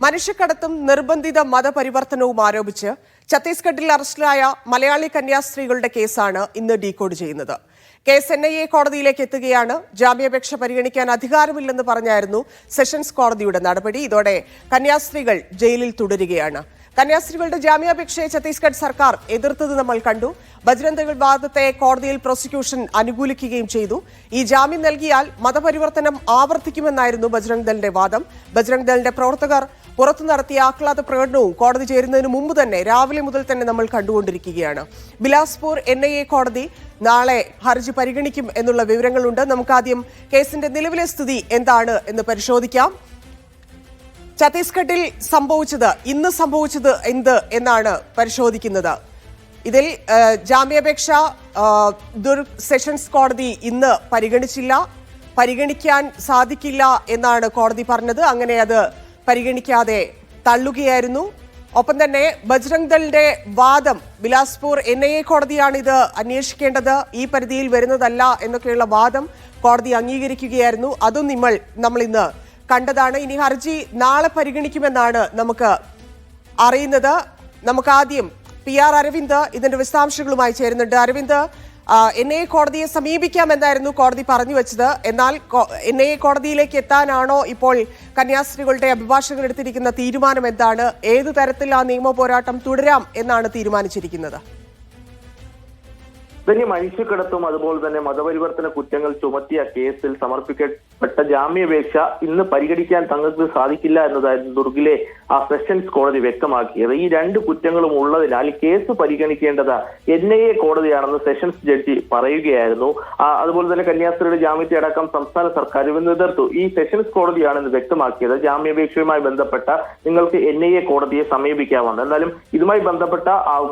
മനുഷ്യക്കടത്തും നിർബന്ധിത മതപരിവർത്തനവും ആരോപിച്ച് ഛത്തീസ്ഗഡിൽ അറസ്റ്റിലായ മലയാളി കന്യാസ്ത്രീകളുടെ കേസാണ് ഇന്ന് ഡീകോഡ് ചെയ്യുന്നത്. കേസ് NIA കോടതിയിലേക്ക് എത്തുകയാണ്. ജാമ്യാപേക്ഷ പരിഗണിക്കാൻ അധികാരമില്ലെന്ന് പറഞ്ഞായിരുന്നു സെഷൻസ് കോടതിയുടെ നടപടി. ഇതോടെ കന്യാസ്ത്രീകൾ ജയിലിൽ തുടരുകയാണ്. കന്യാസ്ത്രീകളുടെ ജാമ്യാപേക്ഷയെ ഛത്തീസ്ഗഡ് സർക്കാർ എതിർത്തത് നമ്മൾ കണ്ടു. ബജ്രംഗ് ദൾ വാദത്തെ കോടതിയിൽ പ്രോസിക്യൂഷൻ അനുകൂലിക്കുകയും ചെയ്തു. ഈ ജാമ്യം നൽകിയാൽ മതപരിവർത്തനം ആവർത്തിക്കുമെന്നായിരുന്നു ബജ്രംഗ് ദളിന്റെ വാദം. ബജ്രംഗ് ദളിന്റെ പ്രവർത്തകർ പുറത്തു നടത്തിയ ആഹ്ലാദ പ്രകടനവും കോടതി ചേരുന്നതിന് മുമ്പ് തന്നെ രാവിലെ മുതൽ തന്നെ നമ്മൾ കണ്ടുകൊണ്ടിരിക്കുകയാണ്. ബിലാസ്പൂർ NIA കോടതി നാളെ ഹർജി പരിഗണിക്കും എന്നുള്ള വിവരങ്ങളുണ്ട്. നമുക്കാദ്യം കേസിന്റെ നിലവിലെ സ്ഥിതി എന്താണ് എന്ന് പരിശോധിക്കാം. ഛത്തീസ്ഗഡിൽ ഇന്ന് സംഭവിച്ചത് എന്ത് എന്നാണ് പരിശോധിക്കുന്നത്. ഇതിൽ ജാമ്യാപേക്ഷ ദുർഗ് സെഷൻസ് കോടതി ഇന്ന് പരിഗണിക്കാൻ സാധിക്കില്ല എന്നാണ് കോടതി പറഞ്ഞത്. അങ്ങനെ അത് പരിഗണിക്കാതെ തള്ളുകയായിരുന്നു. ഒപ്പം തന്നെ ബജ്രംഗ് ദളിന്റെ വാദം ബിലാസ്പൂർ NIA കോടതിയാണ് ഇത് അന്വേഷിക്കേണ്ടത്, ഈ പരിധിയിൽ വരുന്നതല്ല എന്നൊക്കെയുള്ള വാദം കോടതി അംഗീകരിക്കുകയായിരുന്നു. അതും നമ്മൾ ഇന്ന് കണ്ടതാണ്. ഇനി ഹർജി നാളെ പരിഗണിക്കുമെന്നാണ് നമുക്ക് അറിയുന്നത്. നമുക്ക് ആദ്യം PR അരവിന്ദ് ഇതിന്റെ വിശദാംശങ്ങളുമായി ചേരുന്നുണ്ട്. അരവിന്ദ്, NIA കോടതിയെ സമീപിക്കാമെന്നായിരുന്നു കോടതി പറഞ്ഞു വെച്ചത്. എന്നാൽ NIA കോടതിയിലേക്ക് എത്താനാണോ ഇപ്പോൾ കന്യാസ്ത്രീകളുടെ അഭിഭാഷകർ എടുത്തിരിക്കുന്ന തീരുമാനം എന്താണ്? ഏതു തരത്തിൽ ആ നിയമ പോരാട്ടം തുടരാം എന്നാണ് തീരുമാനിച്ചിരിക്കുന്നത്? തന്നെ മനുഷ്യക്കടത്തും അതുപോലെ തന്നെ മതപരിവർത്തന കുറ്റങ്ങൾ ചുമത്തിയ കേസിൽ സമർപ്പിക്കപ്പെട്ട ജാമ്യാപേക്ഷ ഇന്ന് പരിഗണിക്കാൻ തങ്ങൾക്ക് സാധിക്കില്ല എന്നതായിരുന്നു ദുർഗിലെ സെഷൻസ് കോടതി വ്യക്തമാക്കിയത്. ഈ രണ്ട് കുറ്റങ്ങളും ഉള്ളതിനാൽ കേസ് പരിഗണിക്കേണ്ടത് NIA കോടതിയാണെന്ന് സെഷൻസ് ജഡ്ജി പറയുകയായിരുന്നു. അതുപോലെ തന്നെ കന്യാസ്ത്രീയുടെ ജാമ്യത്തെ അടക്കം സംസ്ഥാന സർക്കാർ ഇന്ന് എതിർത്തു. ഈ സെഷൻസ് കോടതിയാണെന്ന് വ്യക്തമാക്കിയത്. ജാമ്യാപേക്ഷയുമായി ബന്ധപ്പെട്ട നിങ്ങൾക്ക് NIA കോടതിയെ സമീപിക്കാമെന്ന്. എന്നാലും ഇതുമായി ബന്ധപ്പെട്ട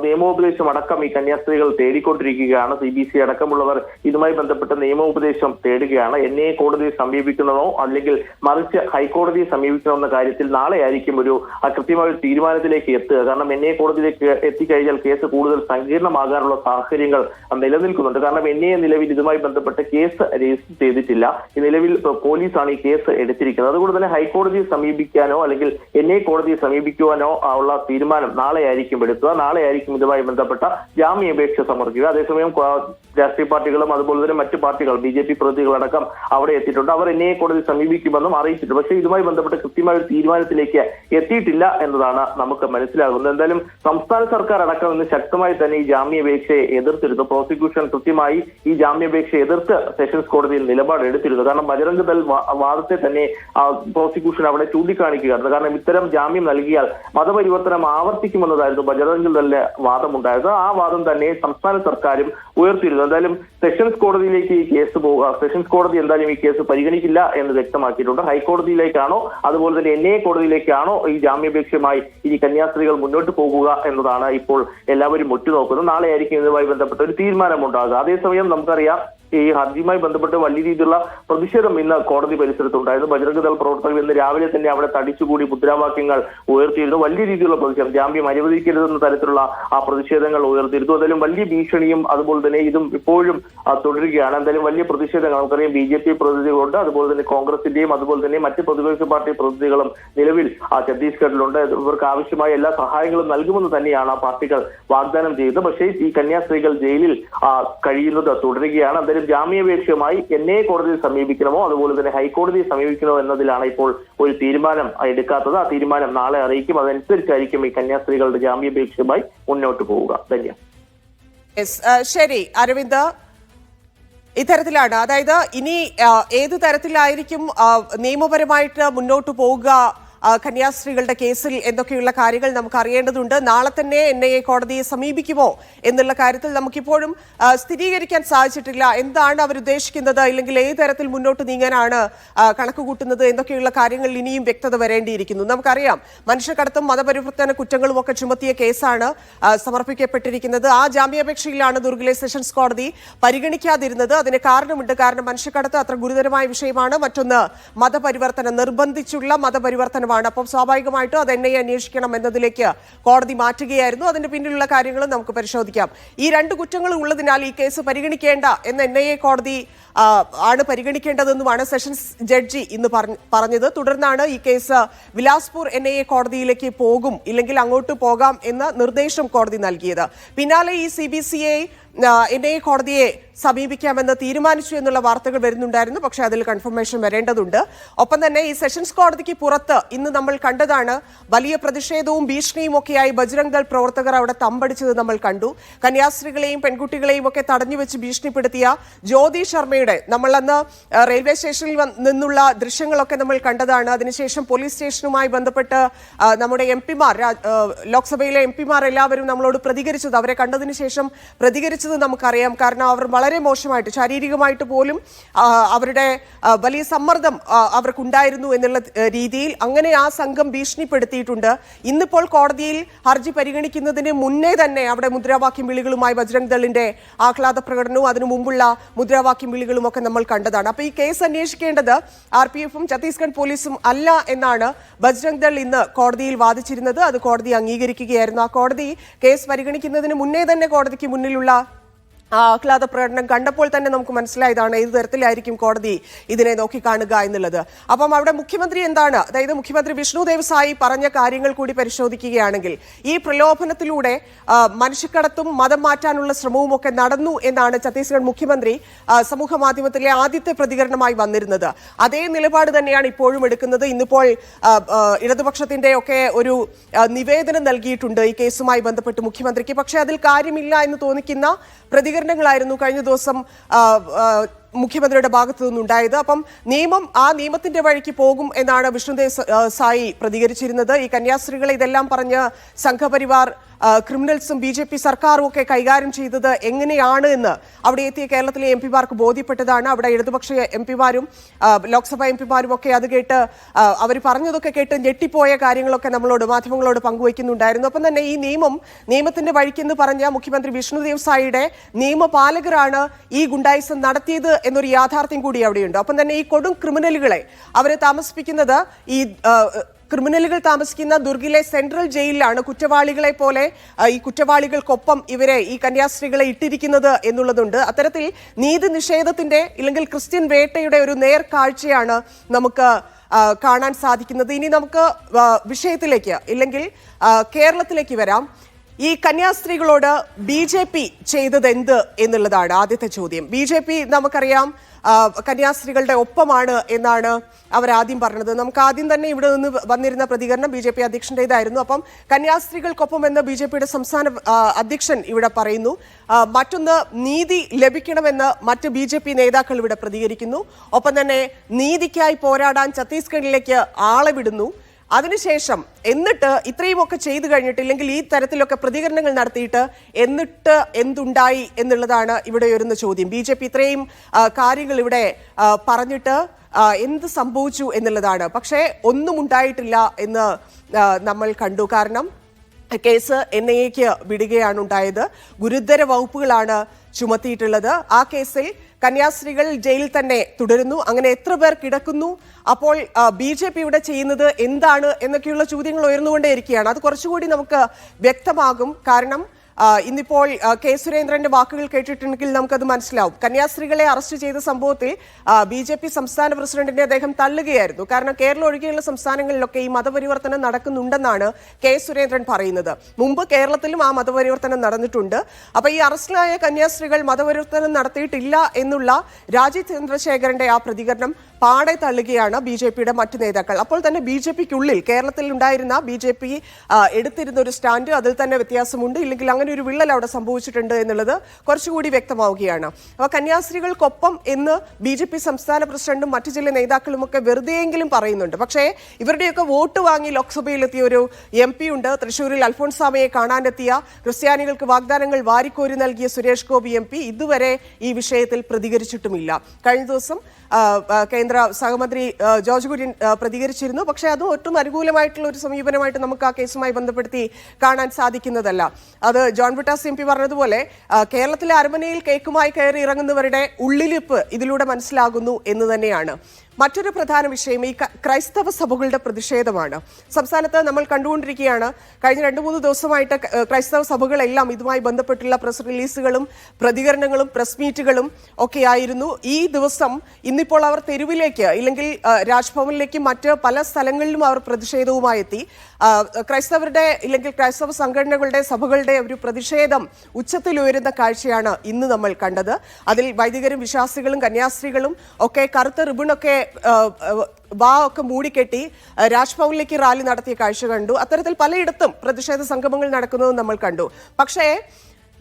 നിയമോപദേശം അടക്കം ഈ കന്യാസ്ത്രീകൾ തേടിക്കൊണ്ടിരിക്കുകയാണ്. CBC അടക്കമുള്ളവർ ഇതുമായി ബന്ധപ്പെട്ട നിയമോപദേശം തേടുകയാണ്. NIA കോടതിയെ സമീപിക്കണമോ അല്ലെങ്കിൽ മറിച്ച് ഹൈക്കോടതിയെ സമീപിക്കണോ എന്ന കാര്യത്തിൽ നാളെ ആയിരിക്കും ഒരു കൃത്യമായ ഒരു തീരുമാനത്തിലേക്ക് എത്തുക. കാരണം NIA കോടതിയിലേക്ക് എത്തിക്കഴിഞ്ഞാൽ കേസ് കൂടുതൽ സങ്കീർണമാകാനുള്ള സാഹചര്യങ്ങൾ നിലനിൽക്കുന്നുണ്ട്. കാരണം NIA നിലവിൽ ഇതുമായി ബന്ധപ്പെട്ട് കേസ് രജിസ്റ്റർ ചെയ്തിട്ടില്ല. ഈ നിലവിൽ പോലീസാണ് ഈ കേസ് എടുത്തിരിക്കുന്നത്. അതുകൊണ്ട് തന്നെ ഹൈക്കോടതിയെ സമീപിക്കാനോ അല്ലെങ്കിൽ NIA കോടതിയെ സമീപിക്കുവാനോ ഉള്ള തീരുമാനം നാളെ ആയിരിക്കും എടുക്കുക. നാളെ ആയിരിക്കും ഇതുമായി ബന്ധപ്പെട്ട ജാമ്യാപേക്ഷ സമർപ്പിക്കുക. അതേസമയം രാഷ്ട്രീയ പാർട്ടികളും അതുപോലെ തന്നെ മറ്റു പാർട്ടികൾ BJP പ്രതിനിധികളടക്കം അവിടെ എത്തിയിട്ടുണ്ട്. അവർ NIA കോടതി സമീപിക്കുമെന്നും അറിയിച്ചിട്ടുണ്ട്. പക്ഷേ ഇതുമായി ബന്ധപ്പെട്ട് കൃത്യമായ ഒരു തീരുമാനത്തിലേക്ക് എത്തിയിട്ടില്ല എന്നതാണ് നമുക്ക് മനസ്സിലാകുന്നത്. എന്തായാലും സംസ്ഥാന സർക്കാർ അടക്കം ഇന്ന് ശക്തമായി തന്നെ ഈ ജാമ്യാപേക്ഷയെ എതിർത്തിരുന്നു. പ്രോസിക്യൂഷൻ കൃത്യമായി ഈ ജാമ്യാപേക്ഷയെ എതിർത്ത് സെഷൻസ് കോടതിയിൽ നിലപാട് എടുത്തിരുന്നു. കാരണം ബജറംഗ് ദൾ വാദത്തെ തന്നെ പ്രോസിക്യൂഷൻ അവിടെ ചൂണ്ടിക്കാണിക്കുകയായിരുന്നു. കാരണം ഇത്തരം ജാമ്യം നൽകിയാൽ മതപരിവർത്തനം ആവർത്തിക്കുമെന്നതായിരുന്നു ബജറംഗ് ദളിന്റെ വാദമുണ്ടായത്. ആ വാദം തന്നെ സംസ്ഥാന സർക്കാരും ഉയർത്തിയിരുന്നു. എന്തായാലും സെഷൻസ് കോടതിയിലേക്ക് ഈ കേസ് പോവുക. സെഷൻസ് കോടതി എന്തായാലും ഈ കേസ് പരിഗണിക്കില്ല എന്ന് വ്യക്തമാക്കിയിട്ടുണ്ട്. ഹൈക്കോടതിയിലേക്കാണോ അതുപോലെ തന്നെ NIA കോടതിയിലേക്കാണോ ഈ ജാമ്യാപേക്ഷയുമായി ഇനി കന്യാസ്ത്രീകൾ മുന്നോട്ട് പോകുക എന്നതാണ് ഇപ്പോൾ എല്ലാവരും ഉറ്റുനോക്കുന്നത്. നാളെ ആയിരിക്കും ഇതുമായി ബന്ധപ്പെട്ട ഒരു തീരുമാനമുണ്ടാകുക. അതേസമയം നമുക്കറിയാം ഈ ഹർജിയുമായി ബന്ധപ്പെട്ട് വലിയ രീതിയിലുള്ള പ്രതിഷേധം ഇന്ന് കോടതി പരിസരത്തുണ്ടായിരുന്നു. ബജറംഗ് ദൾ പ്രവർത്തകർ ഇന്ന് രാവിലെ തന്നെ അവിടെ തടിച്ചുകൂടി മുദ്രാവാക്യങ്ങൾ ഉയർത്തിയിരുന്നു. വലിയ രീതിയിലുള്ള പ്രതിഷേധം, ജാമ്യം അനുവദിക്കരുതെന്ന തരത്തിലുള്ള ആ പ്രതിഷേധങ്ങൾ ഉയർത്തിയിരുന്നു. എന്തായാലും വലിയ ഭീഷണിയും അതുപോലെ തന്നെ ഇതും ഇപ്പോഴും തുടരുകയാണ്. എന്തായാലും വലിയ പ്രതിഷേധങ്ങൾ നമുക്കറിയാം. BJP പ്രതിനിധികളുണ്ട്, അതുപോലെ തന്നെ കോൺഗ്രസിന്റെയും അതുപോലെ തന്നെ മറ്റ് പ്രതിപക്ഷ പാർട്ടി പ്രതിനിധികളും നിലവിൽ ഛത്തീസ്ഗഡിലുണ്ട്. ഇവർക്ക് ആവശ്യമായ എല്ലാ സഹായങ്ങളും നൽകുമെന്ന് തന്നെയാണ് ആ പാർട്ടികൾ വാഗ്ദാനം ചെയ്തത്. പക്ഷേ ഈ കന്യാസ്ത്രീകൾ ജയിലിൽ കഴിയുന്നത് തുടരുകയാണ്. എന്തായാലും ജാമ്യാപേക്ഷയുമായി NIA കോടതിയെ സമീപിക്കണമോ അതുപോലെ തന്നെ ഹൈക്കോടതിയെ സമീപിക്കണമോ എന്നതിലാണ് ഇപ്പോൾ ഒരു തീരുമാനം എടുക്കാത്തത്. ആ തീരുമാനം നാളെ അറിയിക്കും. അതനുസരിച്ചായിരിക്കും ഈ കന്യാസ്ത്രീകളുടെ ജാമ്യാപേക്ഷയുമായി മുന്നോട്ട് പോവുക. ധന്യ. ശരി അരവിന്ദ്, ഇത്തരത്തിലാണ്, അതായത് ഇനി ഏതു തരത്തിലായിരിക്കും നിയമപരമായിട്ട് മുന്നോട്ട് പോവുക കന്യാസ്ത്രീകളുടെ കേസിൽ എന്തൊക്കെയുള്ള കാര്യങ്ങൾ നമുക്ക് അറിയേണ്ടതുണ്ട്. നാളെ തന്നെ NIA കോടതിയെ സമീപിക്കുമോ എന്നുള്ള കാര്യത്തിൽ നമുക്കിപ്പോഴും സ്ഥിരീകരിക്കാൻ സാധിച്ചിട്ടില്ല. എന്താണ് അവർ ഉദ്ദേശിക്കുന്നത്, ഇല്ലെങ്കിൽ ഏത് തരത്തിൽ മുന്നോട്ട് നീങ്ങാനാണ് കണക്ക് കൂട്ടുന്നത് എന്നൊക്കെയുള്ള കാര്യങ്ങൾ ഇനിയും വ്യക്തത വരേണ്ടിയിരിക്കുന്നു. നമുക്കറിയാം മനുഷ്യക്കടത്തും മതപരിവർത്തന കുറ്റങ്ങളും ഒക്കെ ചുമത്തിയ കേസാണ് സമർപ്പിക്കപ്പെട്ടിരിക്കുന്നത്. ആ ജാമ്യാപേക്ഷയിലാണ് ദുർഗിലെ സെഷൻസ് കോടതി പരിഗണിക്കാതിരുന്നത്. അതിന് കാരണമുണ്ട്. കാരണം മനുഷ്യക്കടത്ത് അത്ര ഗുരുതരമായ വിഷയമാണ്. മറ്റൊന്ന് നിർബന്ധിച്ചുള്ള മതപരിവർത്തനമാണ് പ്രകടനമാണ്. അപ്പം സ്വാഭാവികമായിട്ടും അത് NIA അന്വേഷിക്കണം എന്നതിലേക്ക് കോടതി മാറ്റുകയായിരുന്നു. അതിന്റെ പിന്നിലുള്ള കാര്യങ്ങളും നമുക്ക് പരിശോധിക്കാം. ഈ രണ്ട് കുറ്റങ്ങളും ഉള്ളതിനാൽ ഈ കേസ് പരിഗണിക്കേണ്ട എന്ന് NIA കോടതി ആണ് പരിഗണിക്കേണ്ടതെന്നുമാണ് സെഷൻസ് ജഡ്ജി ഇന്ന് പറഞ്ഞത്. തുടർന്നാണ് ഈ കേസ് വിലാസ്പൂർ NIA കോടതിയിലേക്ക് പോകും, ഇല്ലെങ്കിൽ അങ്ങോട്ട് പോകാം എന്ന നിർദ്ദേശം കോടതി നൽകിയത്. പിന്നാലെ ഈ CBCI NIA കോടതിയെ സമീപിക്കാമെന്ന് തീരുമാനിച്ചു എന്നുള്ള വാർത്തകൾ വരുന്നുണ്ടായിരുന്നു. പക്ഷേ അതിൽ കൺഫർമേഷൻ വരേണ്ടതുണ്ട്. ഒപ്പം തന്നെ ഈ സെഷൻസ് കോടതിക്ക് പുറത്ത് ഇന്ന് നമ്മൾ കണ്ടതാണ് വലിയ പ്രതിഷേധവും ഭീഷണിയും ഒക്കെയായി ബജ്രംഗ് ദൾ പ്രവർത്തകർ അവിടെ തമ്പടിച്ചത് നമ്മൾ കണ്ടു. കന്യാസ്ത്രീകളെയും പെൺകുട്ടികളെയും ഒക്കെ തടഞ്ഞുവെച്ച് ഭീഷണിപ്പെടുത്തിയ ജ്യോതി ശർമ്മയുടെ നമ്മൾ അന്ന് റെയിൽവേ സ്റ്റേഷനിൽ നിന്നുള്ള ദൃശ്യങ്ങളൊക്കെ നമ്മൾ കണ്ടതാണ്. അതിനുശേഷം പോലീസ് സ്റ്റേഷനുമായി ബന്ധപ്പെട്ട് നമ്മുടെ MP-മാർ, ലോക്സഭയിലെ MP-മാർ എല്ലാവരും നമ്മളോട് പ്രതികരിച്ചത്, അവരെ കണ്ടതിന് ശേഷം പ്രതികരിച്ചത് നമുക്കറിയാം. കാരണം അവർ വളരെ മോശമായിട്ട് ശാരീരികമായിട്ട് പോലും അവരുടെ വലിയ സമ്മർദ്ദം അവർക്കുണ്ടായിരുന്നു എന്നുള്ള രീതിയിൽ അങ്ങനെ ആ സംഘം ഭീഷണിപ്പെടുത്തിയിട്ടുണ്ട്. ഇന്നിപ്പോൾ കോടതിയിൽ ഹർജി പരിഗണിക്കുന്നതിന് മുന്നേ തന്നെ അവിടെ മുദ്രാവാക്യം വിളികളുമായി ബജ്രംഗ് ദളിന്റെ ആഹ്ലാദ പ്രകടനവും അതിനു മുമ്പുള്ള മുദ്രാവാക്യം വിളികളും ഒക്കെ നമ്മൾ കണ്ടതാണ്. അപ്പൊ ഈ കേസ് അന്വേഷിക്കേണ്ടത് RPF-ഉം ഛത്തീസ്ഗഡ് പോലീസും അല്ല എന്നാണ് ബജ്രംഗ് ദൾ ഇന്ന് കോടതിയിൽ വാദിച്ചിരുന്നത്. അത് കോടതി അംഗീകരിക്കുകയായിരുന്നു. ആ കോടതി കേസ് പരിഗണിക്കുന്നതിന് മുന്നേ തന്നെ കോടതിക്ക് മുന്നിലുള്ള ആഹ്ലാദ പ്രകടനം കണ്ടപ്പോൾ തന്നെ നമുക്ക് മനസ്സിലായതാണ് ഏത് തരത്തിലായിരിക്കും കോടതി ഇതിനെ നോക്കിക്കാണുക എന്നുള്ളത്. അപ്പം അവിടെ മുഖ്യമന്ത്രി എന്താണ്, അതായത് മുഖ്യമന്ത്രി വിഷ്ണുദേവ് സായി പറഞ്ഞ കാര്യങ്ങൾ കൂടി പരിശോധിക്കുകയാണെങ്കിൽ ഈ പ്രലോഭനത്തിലൂടെ മനുഷ്യക്കടത്തും മതം മാറ്റാനുള്ള ശ്രമവും ഒക്കെ നടന്നു എന്നാണ് ഛത്തീസ്ഗഡ് മുഖ്യമന്ത്രി സമൂഹ മാധ്യമത്തിലെ ആദ്യത്തെ പ്രതികരണമായി വന്നിരുന്നത്. അതേ നിലപാട് തന്നെയാണ് ഇപ്പോഴും എടുക്കുന്നത്. ഇന്നിപ്പോൾ ഇടതുപക്ഷത്തിന്റെ ഒക്കെ ഒരു നിവേദനം നൽകിയിട്ടുണ്ട് ഈ കേസുമായി ബന്ധപ്പെട്ട് മുഖ്യമന്ത്രിക്ക്. പക്ഷേ അതിൽ കാര്യമില്ല എന്ന് തോന്നിക്കുന്ന പ്രതികരണങ്ങളായിരുന്നു കഴിഞ്ഞ ദിവസം മുഖ്യമന്ത്രിയുടെ ഭാഗത്തു നിന്നുണ്ടായത്. അപ്പം ആ നിയമത്തിന്റെ വഴിക്ക് പോകും എന്നാണ് വിഷ്ണുദേവ് സായി പ്രതികരിച്ചിരുന്നത്. ഈ കന്യാസ്ത്രീകളെ ഇതെല്ലാം പറഞ്ഞ് സംഘപരിവാർ ക്രിമിനൽസും BJP സർക്കാരും ഒക്കെ കൈകാര്യം ചെയ്തത് എങ്ങനെയാണ് എന്ന് അവിടെ എത്തിയ കേരളത്തിലെ MP-മാർക്ക് ബോധ്യപ്പെട്ടതാണ്. അവിടെ ഇടതുപക്ഷ MP-മാരും ലോക്സഭാ MP-മാരും ഒക്കെ അത് കേട്ട് അവർ പറഞ്ഞതൊക്കെ കേട്ട് ഞെട്ടിപ്പോയ കാര്യങ്ങളൊക്കെ മാധ്യമങ്ങളോട് പങ്കുവയ്ക്കുന്നുണ്ടായിരുന്നു. അപ്പം തന്നെ ഈ നിയമത്തിന്റെ വഴിക്കെന്ന് പറഞ്ഞ മുഖ്യമന്ത്രി വിഷ്ണുദേവ് സായിയുടെ നിയമപാലകരാണ് ഈ ഗുണ്ടായിസം നടത്തിയത് എന്നൊരു യാഥാർത്ഥ്യം കൂടി അവിടെയുണ്ട്. അപ്പം തന്നെ ഈ കൊടും ക്രിമിനലുകളെ അവരെ താമസിപ്പിക്കുന്നത് ക്രിമിനലുകൾ താമസിക്കുന്ന ദുർഗിലെ സെൻട്രൽ ജയിലിലാണ്. കുറ്റവാളികളെ പോലെ ഈ കുറ്റവാളികൾക്കൊപ്പം ഈ കന്യാസ്ത്രീകളെ ഇട്ടിരിക്കുന്നത് എന്നുള്ളതുണ്ട്. അത്തരത്തിൽ നീതി നിഷേധത്തിന്റെ ഇല്ലെങ്കിൽ ക്രിസ്ത്യൻ വേട്ടയുടെ ഒരു നേർക്കാഴ്ചയാണ് നമുക്ക് കാണാൻ സാധിക്കുന്നത്. ഇനി നമുക്ക് വിഷയത്തിലേക്ക് ഇല്ലെങ്കിൽ കേരളത്തിലേക്ക് വരാം. ഈ കന്യാസ്ത്രീകളോട് BJP ചെയ്തത് എന്ത് എന്നുള്ളതാണ് ആദ്യത്തെ ചോദ്യം. BJP നമുക്കറിയാം കന്യാസ്ത്രീകളുടെ ഒപ്പമാണ് എന്നാണ് അവരാദ്യം പറഞ്ഞത്. നമുക്ക് ആദ്യം തന്നെ ഇവിടെ നിന്ന് വന്നിരുന്ന പ്രതികരണം BJP അധ്യക്ഷന്റേതായിരുന്നു. അപ്പം കന്യാസ്ത്രീകൾക്കൊപ്പം എന്ന് BJPയുടെ സംസ്ഥാന അധ്യക്ഷൻ ഇവിടെ പറയുന്നു. മറ്റൊന്ന് നീതി ലഭിക്കണമെന്ന് മറ്റ് BJP നേതാക്കൾ ഇവിടെ പ്രതികരിക്കുന്നു. ഒപ്പം തന്നെ നീതിക്കായി പോരാടാൻ ഛത്തീസ്ഗഡിലേക്ക് ആളെ വിടുന്നു. അതിനുശേഷം എന്നിട്ട് ഇത്രയുമൊക്കെ ചെയ്തു കഴിഞ്ഞിട്ടില്ലെങ്കിൽ ഈ തരത്തിലൊക്കെ പ്രതികരണങ്ങൾ നടത്തിയിട്ട് എന്നിട്ട് എന്തുണ്ടായി എന്നുള്ളതാണ് ഇവിടെ വരുന്ന ചോദ്യം. BJP ഇത്രയും കാര്യങ്ങൾ ഇവിടെ പറഞ്ഞിട്ട് എന്ത് സംഭവിച്ചു എന്നുള്ളതാണ്. പക്ഷേ ഒന്നും ഉണ്ടായിട്ടില്ല എന്ന് നമ്മൾ കണ്ടു. കാരണം കേസ് NIAക്ക് വിടുകയാണ് ഉണ്ടായത്. ഗുരുതര വകുപ്പുകളാണ് ചുമത്തിയിട്ടുള്ളത്. ആ കേസിൽ കന്യാസ്ത്രീകൾ ജയിലിൽ തന്നെ തുടരുന്നു. അങ്ങനെ എത്ര പേർ കിടക്കുന്നു? അപ്പോൾ BJP ഇവിടെ ചെയ്യുന്നത് എന്താണ് എന്നൊക്കെയുള്ള ചോദ്യങ്ങൾ ഉയർന്നുകൊണ്ടേയിരിക്കുകയാണ്. അത് കുറച്ചുകൂടി നമുക്ക് വ്യക്തമാകും. കാരണം ഇന്നിപ്പോൾ കെ സുരേന്ദ്രന്റെ വാക്കുകൾ കേട്ടിട്ടുണ്ടെങ്കിൽ നമുക്കത് മനസ്സിലാവും. കന്യാസ്ത്രീകളെ അറസ്റ്റ് ചെയ്ത സംഭവത്തിൽ BJP സംസ്ഥാന പ്രസിഡന്റിനെ അദ്ദേഹം തള്ളുകയായിരുന്നു. കാരണം കേരളം ഒഴികെയുള്ള സംസ്ഥാനങ്ങളിലൊക്കെ ഈ മതപരിവർത്തനം നടക്കുന്നുണ്ടെന്നാണ് കെ സുരേന്ദ്രൻ പറയുന്നത്. മുമ്പ് കേരളത്തിലും ആ മതപരിവർത്തനം നടന്നിട്ടുണ്ട്. അപ്പൊ ഈ അറസ്റ്റിലായ കന്യാസ്ത്രീകൾ മതപരിവർത്തനം നടത്തിയിട്ടില്ല എന്നുള്ള രാജീവ് ചന്ദ്രശേഖരന്റെ ആ പ്രതികരണം പാടെ തള്ളുകയാണ് BJPയുടെ മറ്റു നേതാക്കൾ. അപ്പോൾ തന്നെ BJPക്കുള്ളിൽ കേരളത്തിൽ ഉണ്ടായിരുന്ന BJP എടുത്തിരുന്ന ഒരു സ്റ്റാൻഡ് അതിൽ തന്നെ വ്യത്യാസമുണ്ട്. ഇല്ലെങ്കിൽ അങ്ങനെ ഒരു വിള്ളൽ അവിടെ സംഭവിച്ചിട്ടുണ്ട് എന്നുള്ളത് കുറച്ചുകൂടി വ്യക്തമാവുകയാണ്. അപ്പോൾ കന്യാസ്ത്രീകൾക്കൊപ്പം എന്ന് BJP സംസ്ഥാന പ്രസിഡന്റും മറ്റു ചില നേതാക്കളും ഒക്കെ വെറുതെയെങ്കിലും പറയുന്നുണ്ട്. പക്ഷേ ഇവരുടെയൊക്കെ വോട്ട് വാങ്ങി ലോക്സഭയിലെത്തിയ ഒരു MP ഉണ്ട്. തൃശ്ശൂരിൽ അൽഫോൺസാമയെ കാണാനെത്തിയ ക്രിസ്ത്യാനികൾക്ക് വാഗ്ദാനങ്ങൾ വാരിക്കോരി നൽകിയ സുരേഷ് ഗോപി MP ഇതുവരെ ഈ വിഷയത്തിൽ പ്രതികരിച്ചിട്ടുമില്ല. കഴിഞ്ഞ ദിവസം കേന്ദ്ര സഹമന്ത്രി ജോർജ് കുര്യൻ പ്രതികരിച്ചിരുന്നു. പക്ഷേ അതും ഒട്ടും അനുകൂലമായിട്ടുള്ള ഒരു സമീപനമായിട്ട് നമുക്ക് ആ കേസുമായി ബന്ധപ്പെടുത്തി കാണാൻ സാധിക്കുന്നതല്ല. അത് ജോൺ വിട്ടാസ് MP പറഞ്ഞതുപോലെ കേരളത്തിലെ അരമനയിൽ കേക്കുമായി കയറി ഇറങ്ങുന്നവരുടെ ഉള്ളിലിപ്പ് ഇതിലൂടെ മനസ്സിലാകുന്നു എന്ന് തന്നെയാണ്. മറ്റൊരു പ്രധാന വിഷയം ഈ ക്രൈസ്തവ സഭകളുടെ പ്രതിഷേധമാണ്. സംസ്ഥാനത്ത് നമ്മൾ കണ്ടുകൊണ്ടിരിക്കുകയാണ്. കഴിഞ്ഞ 2-3 ദിവസമായിട്ട് ക്രൈസ്തവ സഭകളെല്ലാം ഇതുമായി ബന്ധപ്പെട്ടുള്ള പ്രസ് റിലീസുകളും പ്രതികരണങ്ങളും പ്രസ് മീറ്റുകളും ഒക്കെയായിരുന്നു. ഈ ദിവസം ഇന്നിപ്പോൾ അവർ തെരുവിലേക്ക് ഇല്ലെങ്കിൽ രാജ്ഭവനിലേക്ക് മറ്റ് പല സ്ഥലങ്ങളിലും അവർ പ്രതിഷേധവുമായി എത്തി. ക്രൈസ്തവരുടെ ഇല്ലെങ്കിൽ ക്രൈസ്തവ സംഘടനകളുടെ സഭകളുടെ ഒരു പ്രതിഷേധം ഉച്ചത്തിലുയരുന്ന കാഴ്ചയാണ് ഇന്ന് നമ്മൾ കണ്ടത്. അതിൽ വൈദികരും വിശ്വാസികളും കന്യാസ്ത്രീകളും ഒക്കെ കറുത്ത റിബണൊക്കെ ഒക്കെ മൂടിക്കെട്ടി രാജ്ഭവനിലേക്ക് റാലി നടത്തിയ കാഴ്ച കണ്ടു. അത്തരത്തിൽ പലയിടത്തും പ്രതിഷേധ സംഗമങ്ങൾ നടക്കുന്നത് നമ്മൾ കണ്ടു. പക്ഷേ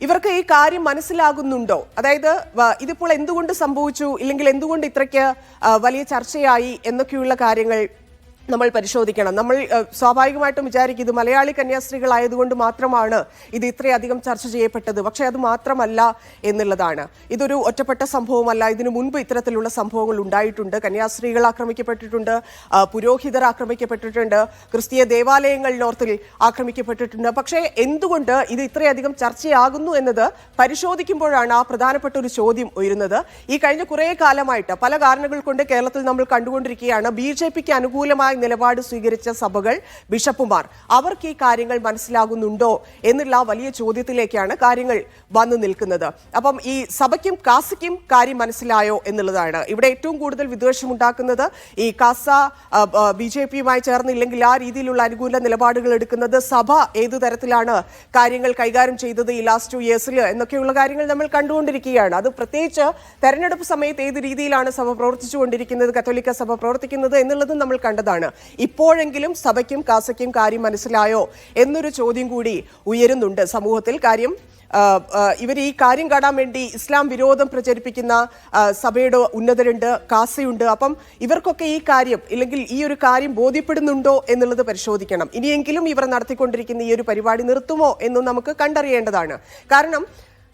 ഇവർക്ക് ഈ കാര്യം മനസ്സിലാകുന്നുണ്ടോ? അതായത് ഇതിപ്പോൾ എന്തുകൊണ്ട് സംഭവിച്ചു ഇല്ലെങ്കിൽ എന്തുകൊണ്ട് ഇത്രയ്ക്ക് വലിയ ചർച്ചയായി എന്നൊക്കെയുള്ള കാര്യങ്ങൾ നമ്മൾ പരിശോധിക്കണം. നമ്മൾ സ്വാഭാവികമായിട്ടും വിചാരിക്കും ഇത് മലയാളി കന്യാസ്ത്രീകളായതുകൊണ്ട് മാത്രമാണ് ഇത് ഇത്രയധികം ചർച്ച ചെയ്യപ്പെട്ടത്. പക്ഷേ അത് മാത്രമല്ല എന്നുള്ളതാണ്. ഇതൊരു ഒറ്റപ്പെട്ട സംഭവമല്ല. ഇതിനു മുൻപ് ഇത്തരത്തിലുള്ള സംഭവങ്ങൾ ഉണ്ടായിട്ടുണ്ട്. കന്യാസ്ത്രീകൾ ആക്രമിക്കപ്പെട്ടിട്ടുണ്ട്, പുരോഹിതർ ആക്രമിക്കപ്പെട്ടിട്ടുണ്ട്, ക്രിസ്തീയ ദേവാലയങ്ങൾ നോർത്തിൽ ആക്രമിക്കപ്പെട്ടിട്ടുണ്ട്. പക്ഷേ എന്തുകൊണ്ട് ഇത് ഇത്രയധികം ചർച്ചയാകുന്നു എന്നത് പരിശോധിക്കുമ്പോഴാണ് ആ പ്രധാനപ്പെട്ട ഒരു ചോദ്യം ഉയരുന്നത്. ഈ കഴിഞ്ഞ കുറേ കാലമായിട്ട് പല കാരണങ്ങൾ കൊണ്ട് കേരളത്തിൽ നമ്മൾ കണ്ടുകൊണ്ടിരിക്കുകയാണ് BJPക്ക് അനുകൂലമായ നിലപാട് സ്വീകരിച്ച സഭകൾ, ബിഷപ്പുമാർ, അവർക്ക് ഈ കാര്യങ്ങൾ മനസ്സിലാകുന്നുണ്ടോ എന്നുള്ള വലിയ ചോദ്യത്തിലേക്കാണ് കാര്യങ്ങൾ വന്നു നിൽക്കുന്നത്. അപ്പം ഈ സഭയ്ക്കും കാസയ്ക്കും കാര്യം മനസ്സിലായോ എന്നുള്ളതാണ് ഇവിടെ ഏറ്റവും കൂടുതൽ വിദ്വേഷമുണ്ടാക്കുന്നത്. ഈ കാസ BJPയുമായി ചേർന്നില്ലെങ്കിൽ ആ രീതിയിലുള്ള അനുകൂല നിലപാടുകൾ എടുക്കുന്നത് സഭ ഏതു തരത്തിലാണ് കാര്യങ്ങൾ കൈകാര്യം ചെയ്തത് ഈ ലാസ്റ്റ് 2 ഇയേഴ്സിൽ എന്നൊക്കെയുള്ള കാര്യങ്ങൾ നമ്മൾ കണ്ടുകൊണ്ടിരിക്കുകയാണ്. അത് പ്രത്യേകിച്ച് തെരഞ്ഞെടുപ്പ് സമയത്ത് ഏത് രീതിയിലാണ് സഭ പ്രവർത്തിച്ചുകൊണ്ടിരിക്കുന്നത്, കത്തോലിക്ക സഭ പ്രവർത്തിക്കുന്നത് എന്നുള്ളതും നമ്മൾ കണ്ടതാണ്. ഇപ്പോഴെങ്കിലും സഭയ്ക്കും കാസയ്ക്കും കാര്യം മനസ്സിലായോ എന്നൊരു ചോദ്യം കൂടി ഉയരുന്നുണ്ട് സമൂഹത്തിൽ. കാര്യം ഇവർ ഈ കാര്യം കാണാൻ വേണ്ടി ഇസ്ലാം വിരോധം പ്രചരിപ്പിക്കുന്ന സഭയുടെ ഉന്നതരുണ്ട്, കാസയുണ്ട്. അപ്പം ഇവർക്കൊക്കെ ഈ കാര്യം ഇല്ലെങ്കിൽ ഈ ഒരു കാര്യം ബോധ്യപ്പെടുന്നുണ്ടോ എന്നുള്ളത് പരിശോധിക്കണം. ഇനിയെങ്കിലും ഇവർ നടത്തിക്കൊണ്ടിരിക്കുന്ന ഈ ഒരു പരിപാടി നിർത്തുമോ എന്നും നമുക്ക് കണ്ടറിയേണ്ടതാണ്. കാരണം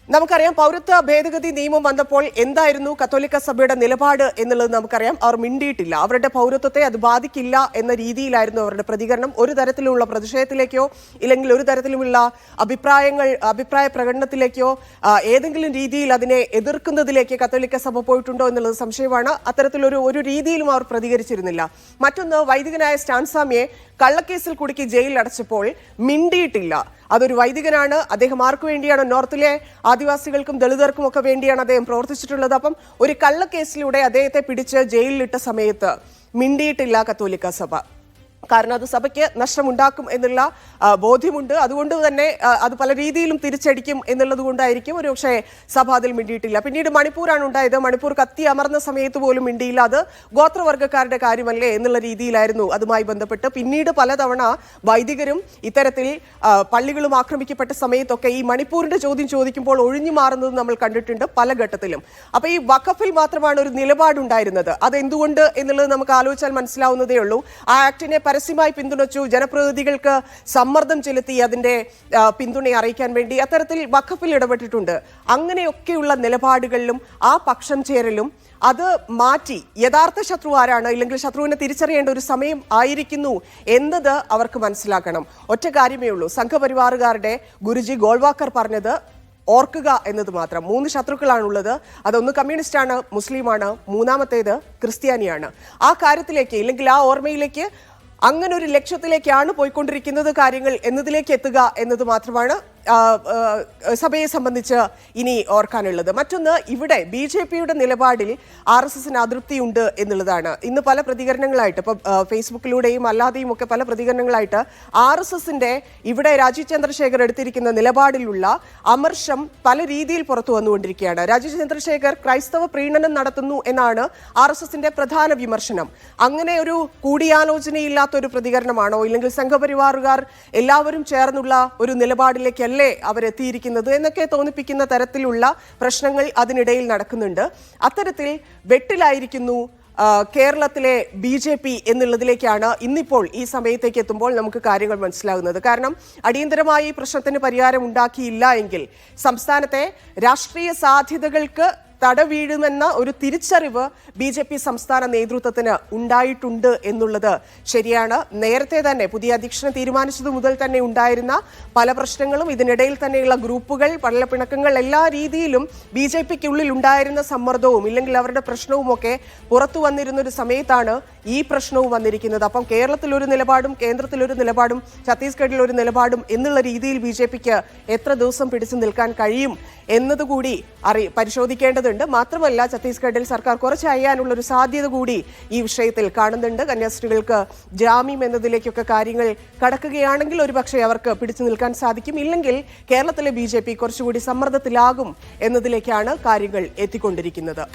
നമുക്കറിയാം പൗരത്വ ഭേദഗതി നിയമം വന്നപ്പോൾ എന്തായിരുന്നു കത്തോലിക്ക സഭയുടെ നിലപാട് എന്നുള്ളത് നമുക്കറിയാം. അവർ മിണ്ടിയിട്ടില്ല. അവരുടെ പൗരത്വത്തെ അത് ബാധിക്കില്ല എന്ന രീതിയിലായിരുന്നു അവരുടെ പ്രതികരണം. ഒരു തരത്തിലുള്ള പ്രതിഷേധത്തിലേക്കോ ഇല്ലെങ്കിൽ ഒരു തരത്തിലുമുള്ള അഭിപ്രായ പ്രകടനത്തിലേക്കോ ഏതെങ്കിലും രീതിയിൽ അതിനെ എതിർക്കുന്നതിലേക്ക് കത്തോലിക്ക സഭ പോയിട്ടുണ്ടോ എന്നുള്ളത് സംശയമാണ്. അത്തരത്തിലൊരു രീതിയിലും അവർ പ്രതികരിച്ചിരുന്നില്ല. മറ്റൊന്ന്, വൈദികനായ സ്റ്റാൻസാമിയെ കള്ളക്കേസിൽ കുടുക്കി ജയിലിൽ അടച്ചപ്പോൾ മിണ്ടിയിട്ടില്ല. അതൊരു വൈദികനാണ്. അദ്ദേഹം ആർക്കു വേണ്ടിയാണ്? നോർത്തിലെ ആദിവാസികൾക്കും ദളിതർക്കും ഒക്കെ വേണ്ടിയാണ് അദ്ദേഹം പ്രവർത്തിച്ചിട്ടുള്ളത്. അപ്പം ഒരു കള്ളക്കേസിലൂടെ അദ്ദേഹത്തെ പിടിച്ച് ജയിലിലിട്ട സമയത്ത് മിണ്ടിയിട്ടില്ല കത്തോലിക്ക സഭ. കാരണം അത് സഭയ്ക്ക് നഷ്ടമുണ്ടാക്കും എന്നുള്ള ബോധ്യമുണ്ട്. അതുകൊണ്ട് തന്നെ അത് പല രീതിയിലും തിരിച്ചടിക്കും എന്നുള്ളത് കൊണ്ടായിരിക്കും ഒരു പക്ഷേ സഭ അതിൽ മിണ്ടിയിട്ടില്ല. പിന്നീട് മണിപ്പൂരാണ് ഉണ്ടായത്. മണിപ്പൂർ കത്തി അമർന്ന സമയത്ത് പോലും മിണ്ടിയില്ല. അത് ഗോത്രവർഗ്ഗക്കാരുടെ കാര്യമല്ലേ എന്നുള്ള രീതിയിലായിരുന്നു അതുമായി ബന്ധപ്പെട്ട്. പിന്നീട് പലതവണ വൈദികരും ഇത്തരത്തിൽ പള്ളികളും ആക്രമിക്കപ്പെട്ട സമയത്തൊക്കെ ഈ മണിപ്പൂരിന്റെ ചോദ്യം ചോദിക്കുമ്പോൾ ഒഴിഞ്ഞു മാറുന്നത് നമ്മൾ കണ്ടിട്ടുണ്ട് പല ഘട്ടത്തിലും. അപ്പൊ ഈ വഖഫിൽ മാത്രമാണ് ഒരു നിലപാടുണ്ടായിരുന്നത്. അതെന്തുകൊണ്ട് എന്നുള്ളത് നമുക്ക് ആലോചിച്ചാൽ മനസ്സിലാവുന്നതേ ഉള്ളൂ. ആ ആക്ടിനെ പരസ്യമായി പിന്തുണച്ചു, ജനപ്രതിനിധികൾക്ക് സമ്മർദ്ദം ചെലുത്തി അതിന്റെ പിന്തുണ അറിയിക്കാൻ വേണ്ടി അത്തരത്തിൽ വഖഫിൽ ഇടപെട്ടിട്ടുണ്ട്. അങ്ങനെയൊക്കെയുള്ള നിലപാടുകളിലും ആ പക്ഷം ചേരലും അത് മാറ്റി യഥാർത്ഥ ശത്രു ആരാണ് ഇല്ലെങ്കിൽ ശത്രുവിനെ തിരിച്ചറിയേണ്ട ഒരു സമയം ആയിരിക്കുന്നു എന്നത് അവർക്ക് മനസ്സിലാക്കണം. ഒറ്റ കാര്യമേ ഉള്ളൂ. സംഘപരിവാറുകാരുടെ ഗുരുജി ഗോൾവാക്കർ പറഞ്ഞത് ഓർക്കുക എന്നത് മാത്രം. 3 ശത്രുക്കളാണുള്ളത്. അതൊന്ന് കമ്മ്യൂണിസ്റ്റാണ്, മുസ്ലിമാണ്, മൂന്നാമത്തേത് ക്രിസ്ത്യാനിയാണ്. ആ കാര്യത്തിലേക്ക് ഇല്ലെങ്കിൽ ആ ഓർമ്മയിലേക്ക് അങ്ങനെ ഒരു ലക്ഷ്യത്തിലേക്കാണ് പോയിക്കൊണ്ടിരിക്കുന്നത് കാര്യങ്ങൾ എന്നതിലേക്ക് എത്തുക എന്നത് മാത്രമാണ് സഭയെ സംബന്ധിച്ച് ഇനി ഓർക്കാനുള്ളത്. മറ്റൊന്ന്, ഇവിടെ BJPയുടെ നിലപാടിൽ RSSന് അതൃപ്തിയുണ്ട് എന്നുള്ളതാണ്. ഇന്ന് പല പ്രതികരണങ്ങളായിട്ട് ഇപ്പം ഫേസ്ബുക്കിലൂടെയും അല്ലാതെയും ഒക്കെ പല പ്രതികരണങ്ങളായിട്ട് RSSന്റെ ഇവിടെ രാജീവ് ചന്ദ്രശേഖർ എടുത്തിരിക്കുന്ന നിലപാടിലുള്ള അമർഷം പല രീതിയിൽ പുറത്തു വന്നുകൊണ്ടിരിക്കുകയാണ്. രാജീവ് ചന്ദ്രശേഖർ ക്രൈസ്തവ പ്രീണനം നടത്തുന്നു എന്നാണ് RSSന്റെ പ്രധാന വിമർശനം. അങ്ങനെ ഒരു കൂടിയാലോചനയില്ലാത്ത ഒരു പ്രതികരണമാണോ ഇല്ലെങ്കിൽ സംഘപരിവാറുകാർ എല്ലാവരും ചേർന്നുള്ള ഒരു നിലപാടിലേക്ക് അവരെത്തിയിരിക്കുന്നത് എന്നൊക്കെ തോന്നിപ്പിക്കുന്ന തരത്തിലുള്ള പ്രശ്നങ്ങൾ അതിനിടയിൽ നടക്കുന്നുണ്ട്. അത്തരത്തിൽ വെട്ടിലായിരിക്കുന്നു കേരളത്തിലെ BJP എന്നുള്ളതിലേക്കാണ് ഇന്നിപ്പോൾ ഈ സമയത്തേക്ക് എത്തുമ്പോൾ നമുക്ക് കാര്യങ്ങൾ മനസ്സിലാകുന്നത്. കാരണം അടിയന്തരമായി ഈ പ്രശ്നത്തിന് പരിഹാരം ഉണ്ടാക്കിയില്ല എങ്കിൽ സംസ്ഥാനത്തെ രാഷ്ട്രീയ സാധ്യതകൾക്ക് തട വീഴുമെന്ന ഒരു തിരിച്ചറിവ് BJP സംസ്ഥാന നേതൃത്വത്തിന് ഉണ്ടായിട്ടുണ്ട് എന്നുള്ളത് ശരിയാണ്. നേരത്തെ തന്നെ പുതിയ അധ്യക്ഷനെ തീരുമാനിച്ചതു മുതൽ തന്നെ ഉണ്ടായിരുന്ന പല പ്രശ്നങ്ങളും, ഇതിനിടയിൽ തന്നെയുള്ള ഗ്രൂപ്പുകൾ, പല പിണക്കങ്ങൾ, എല്ലാ രീതിയിലും BJPക്കുള്ളിൽ ഉണ്ടായിരുന്ന സമ്മർദ്ദവും ഇല്ലെങ്കിൽ അവരുടെ പ്രശ്നവും ഒക്കെ പുറത്തു വന്നിരുന്ന ഒരു സമയത്താണ് ഈ പ്രശ്നവും വന്നിരിക്കുന്നത്. അപ്പം കേരളത്തിലൊരു നിലപാടും കേന്ദ്രത്തിലൊരു നിലപാടും ഛത്തീസ്ഗഡിൽ ഒരു നിലപാടും എന്നുള്ള രീതിയിൽ BJPക്ക് എത്ര ദിവസം പിടിച്ചു നിൽക്കാൻ കഴിയും എന്നതുകൂടി പരിശോധിക്കേണ്ടതുണ്ട്. മാത്രമല്ല, ഛത്തീസ്ഗഡിൽ സർക്കാർ കുറച്ച് അയ്യാനുള്ള ഒരു സാധ്യത കൂടി ഈ വിഷയത്തിൽ കാണുന്നുണ്ട്. കന്യാസ്ത്രീകൾക്ക് ജാമ്യം എന്നതിലേക്കൊക്കെ കാര്യങ്ങൾ കടക്കുകയാണെങ്കിൽ ഒരുപക്ഷെ അവർക്ക് പിടിച്ചു നിൽക്കാൻ സാധിക്കും. ഇല്ലെങ്കിൽ കേരളത്തിലെ BJP കുറച്ചുകൂടി സമ്മർദ്ദത്തിലാകും എന്നതിലേക്കാണ് കാര്യങ്ങൾ എത്തിക്കൊണ്ടിരിക്കുന്നത്.